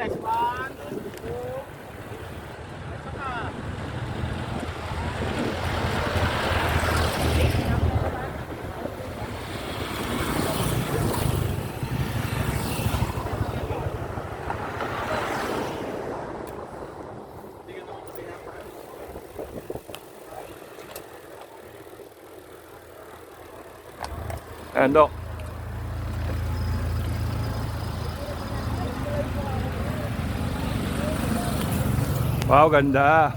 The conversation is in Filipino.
guys. 1, 2. Ito na. Ayan, Dok. Wow, ganda.